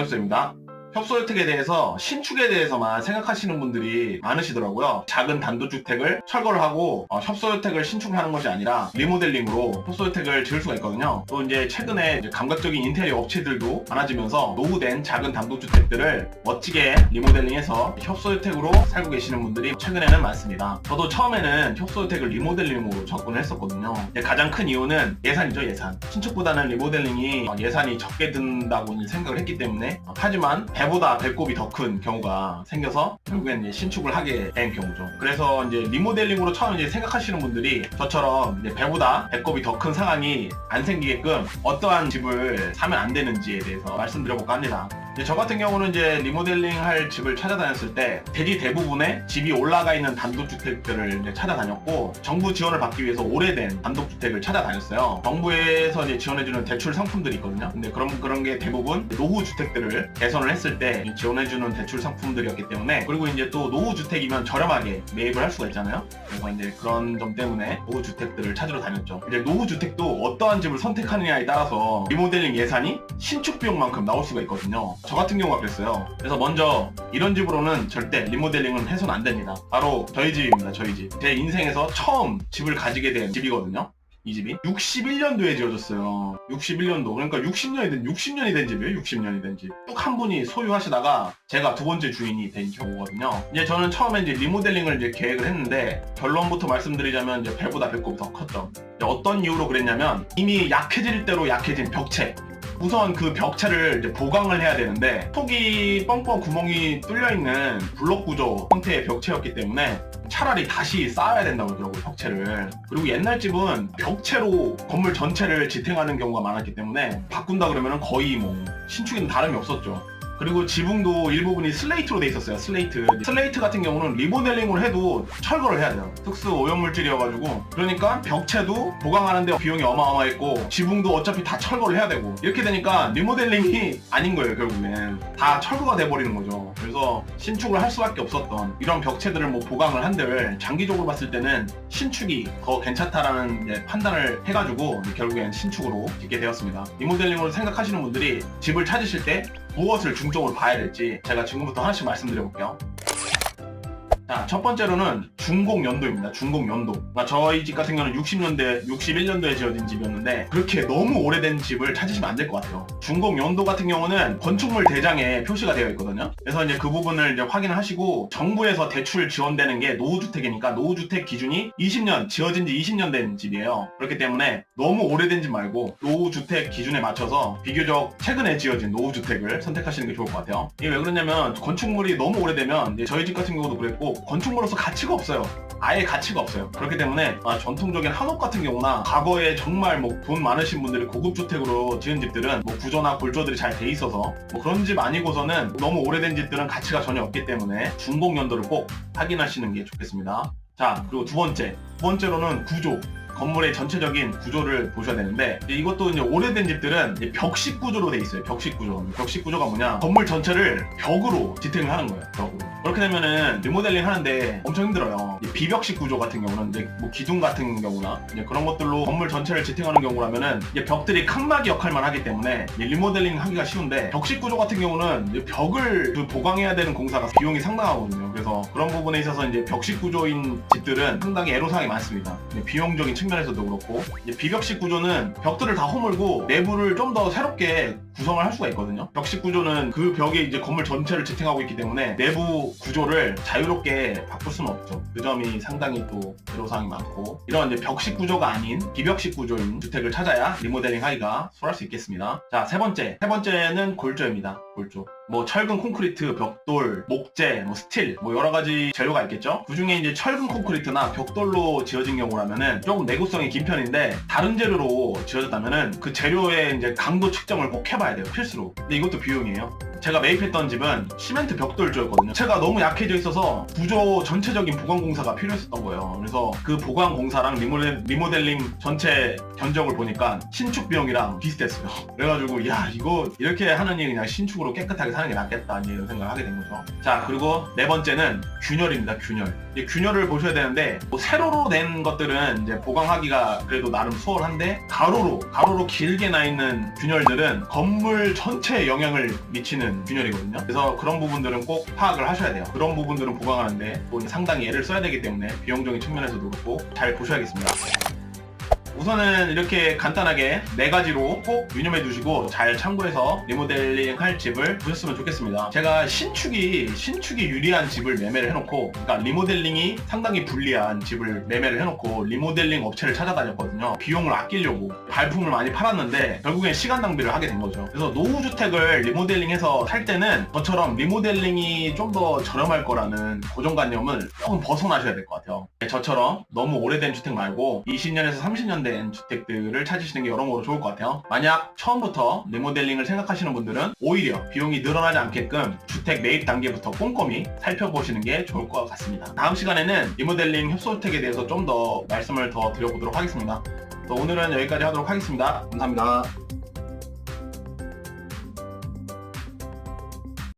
안녕수입니다. 협소주택에 대해서 신축에 대해서만 생각하시는 분들이 많으시더라고요. 작은 단독주택을 철거를 하고 협소주택을 신축을 하는 것이 아니라 리모델링으로 협소주택을 지을 수가 있거든요. 또 이제 최근에 감각적인 인테리어 업체들도 많아지면서 노후된 작은 단독주택들을 멋지게 리모델링해서 협소주택으로 살고 계시는 분들이 최근에는 많습니다. 저도 처음에는 협소주택을 리모델링으로 접근을 했었거든요. 가장 큰 이유는 예산이죠, 예산. 신축보다는 리모델링이 예산이 적게 든다고 생각을 했기 때문에, 하지만 배보다 배꼽이 더 큰 경우가 생겨서 결국엔 신축을 하게 된 경우죠. 그래서 이제 리모델링으로 처음 생각하시는 분들이 저처럼 배보다 배꼽이 더 큰 상황이 안 생기게끔 어떠한 집을 사면 안 되는지에 대해서 말씀드려볼까 합니다. 저 같은 경우는 리모델링 할 집을 찾아다녔을 때 대부분의 집이 올라가 있는 단독주택들을 찾아다녔고, 정부 지원을 받기 위해서 오래된 단독주택을 찾아다녔어요. 정부에서 지원해주는 대출 상품들이 있거든요. 근데 그런 게 대부분 노후주택들을 개선을 했을 때 지원해주는 대출 상품들이었기 때문에, 그리고 또 노후주택이면 저렴하게 매입을 할 수가 있잖아요. 그래서 그런 점 때문에 노후주택들을 찾으러 다녔죠. 노후주택도 어떠한 집을 선택하느냐에 따라서 리모델링 예산이 신축 비용만큼 나올 수가 있거든요. 저 같은 경우가 그랬어요. 그래서 먼저 이런 집으로는 절대 리모델링은 해서는 안 됩니다. 바로 저희 집입니다. 저희 집. 제 인생에서 처음 집을 가지게 된 집이거든요. 이 집이 61년도에 지어졌어요. 61년도. 그러니까 60년이 된 집이에요. 60년이 된 집. 쭉 한 분이 소유하시다가 제가 두 번째 주인이 된 경우거든요. 저는 처음에 리모델링을 계획을 했는데, 결론부터 말씀드리자면 배보다 배꼽이 더 컸죠. 어떤 이유로 그랬냐면, 이미 약해질 대로 약해진 벽체. 우선 그 벽체를 보강을 해야 되는데, 속이 뻥뻥 구멍이 뚫려있는 블록 구조 형태의 벽체였기 때문에 차라리 다시 쌓아야 된다고 그러더라고요, 벽체를. 그리고 옛날 집은 벽체로 건물 전체를 지탱하는 경우가 많았기 때문에 바꾼다 그러면 거의 신축에는 다름이 없었죠. 그리고 지붕도 일부분이 슬레이트로 돼 있었어요. 슬레이트 같은 경우는 리모델링을 해도 철거를 해야 돼요. 특수 오염물질이어가지고. 그러니까 벽체도 보강하는데 비용이 어마어마했고, 지붕도 어차피 다 철거를 해야 되고, 이렇게 되니까 리모델링이 아닌 거예요. 결국엔 다 철거가 돼버리는 거죠. 그래서 신축을 할 수밖에 없었던, 이런 벽체들을 보강을 한들 장기적으로 봤을 때는 신축이 더 괜찮다라는 판단을 해가지고 결국엔 신축으로 짓게 되었습니다. 리모델링으로 생각하시는 분들이 집을 찾으실 때 무엇을 중점으로 봐야 될지 제가 지금부터 하나씩 말씀드려볼게요. 자, 첫 번째로는 준공연도입니다. 준공연도. 그러니까 저희 집 같은 경우는 61년도에 지어진 집이었는데, 그렇게 너무 오래된 집을 찾으시면 안 될 것 같아요. 준공연도 같은 경우는 건축물 대장에 표시가 되어 있거든요. 그래서 그 부분을 확인을 하시고, 정부에서 대출 지원되는 게 노후주택이니까 노후주택 기준이 지어진 지 20년 된 집이에요. 그렇기 때문에 너무 오래된 집 말고 노후주택 기준에 맞춰서 비교적 최근에 지어진 노후주택을 선택하시는 게 좋을 것 같아요. 이게 왜 그러냐면, 건축물이 너무 오래되면, 저희 집 같은 경우도 그랬고, 건축물로서 가치가 없어요. 아예 가치가 없어요. 그렇기 때문에 전통적인 한옥 같은 경우나 과거에 정말 돈 많으신 분들이 고급주택으로 지은 집들은 구조나 골조들이 잘 돼 있어서 그런 집 아니고서는, 너무 오래된 집들은 가치가 전혀 없기 때문에 준공연도를 꼭 확인하시는 게 좋겠습니다. 자, 그리고 두 번째로는 구조. 건물의 전체적인 구조를 보셔야 되는데, 이것도 오래된 집들은 벽식 구조로 돼 있어요. 벽식 구조가 뭐냐? 건물 전체를 벽으로 지탱을 하는 거예요. 벽으로. 그렇게 되면은 리모델링 하는데 엄청 힘들어요. 비벽식 구조 같은 경우는 기둥 같은 경우나 그런 것들로 건물 전체를 지탱하는 경우라면은 벽들이 칸막이 역할만 하기 때문에 리모델링 하기가 쉬운데, 벽식 구조 같은 경우는 벽을 보강해야 되는 공사가 비용이 상당하거든요. 그래서 그런 부분에 있어서 벽식 구조인 집들은 상당히 애로사항이 많습니다. 비용적인 측면에서도 그렇고, 비벽식 구조는 벽들을 다 허물고 내부를 좀 더 새롭게 구성을 할 수가 있거든요. 벽식 구조는 그 벽에 건물 전체를 지탱하고 있기 때문에 내부 구조를 자유롭게 바꿀 수는 없죠. 그 점이 상당히 또 애로사항이 많고, 이런 벽식 구조가 아닌 비벽식 구조인 주택을 찾아야 리모델링 하기가 수월할 수 있겠습니다. 자, 세 번째는 골조입니다. 골조. 철근 콘크리트, 벽돌, 목재, 스틸, 여러 가지 재료가 있겠죠. 그 중에 철근 콘크리트나 벽돌로 지어진 경우라면은 조금 내구성이 긴 편인데, 다른 재료로 지어졌다면은 그 재료의 강도 측정을 꼭 해봐야 돼요. 필수로. 근데 이것도 비용이에요. 제가 매입했던 집은 시멘트 벽돌조였거든요. 제가 너무 약해져 있어서 구조 전체적인 보강 공사가 필요했었던 거예요. 그래서 그 보강 공사랑 리모델링 전체 견적을 보니까 신축 비용이랑 비슷했어요. 그래가지고 이거 이렇게 하느니 그냥 신축으로 깨끗하게 사는 게 낫겠다, 이런 생각을 하게 된 거죠. 자, 그리고 네 번째는 균열입니다. 균열을 보셔야 되는데, 세로로 된 것들은 보강하기가 그래도 나름 수월한데, 가로로 길게 나 있는 균열들은 건물 전체에 영향을 미치는 있는 균열이거든요. 그래서 그런 부분들은 꼭 파악을 하셔야 돼요. 그런 부분들은 보강하는데 또 상당히 애를 써야 되기 때문에 비용적인 측면에서도 그렇고 잘 보셔야겠습니다. 우선은 이렇게 간단하게 4가지로 꼭 유념해 두시고 잘 참고해서 리모델링 할 집을 보셨으면 좋겠습니다. 제가 신축이 유리한 집을 매매를 해놓고, 그러니까 리모델링이 상당히 불리한 집을 매매를 해놓고 리모델링 업체를 찾아다녔거든요. 비용을 아끼려고 발품을 많이 팔았는데 결국엔 시간 낭비를 하게 된 거죠. 그래서 노후주택을 리모델링해서 살 때는 저처럼 리모델링이 좀 더 저렴할 거라는 고정관념을 조금 벗어나셔야 될 것 같아요. 저처럼 너무 오래된 주택 말고 20년에서 30년 된 주택들을 찾으시는 게 여러모로 좋을 것 같아요. 만약 처음부터 리모델링을 생각하시는 분들은 오히려 비용이 늘어나지 않게끔 주택 매입 단계부터 꼼꼼히 살펴보시는 게 좋을 것 같습니다. 다음 시간에는 리모델링 협소주택에 대해서 좀 더 말씀을 더 드려보도록 하겠습니다. 오늘은 여기까지 하도록 하겠습니다. 감사합니다.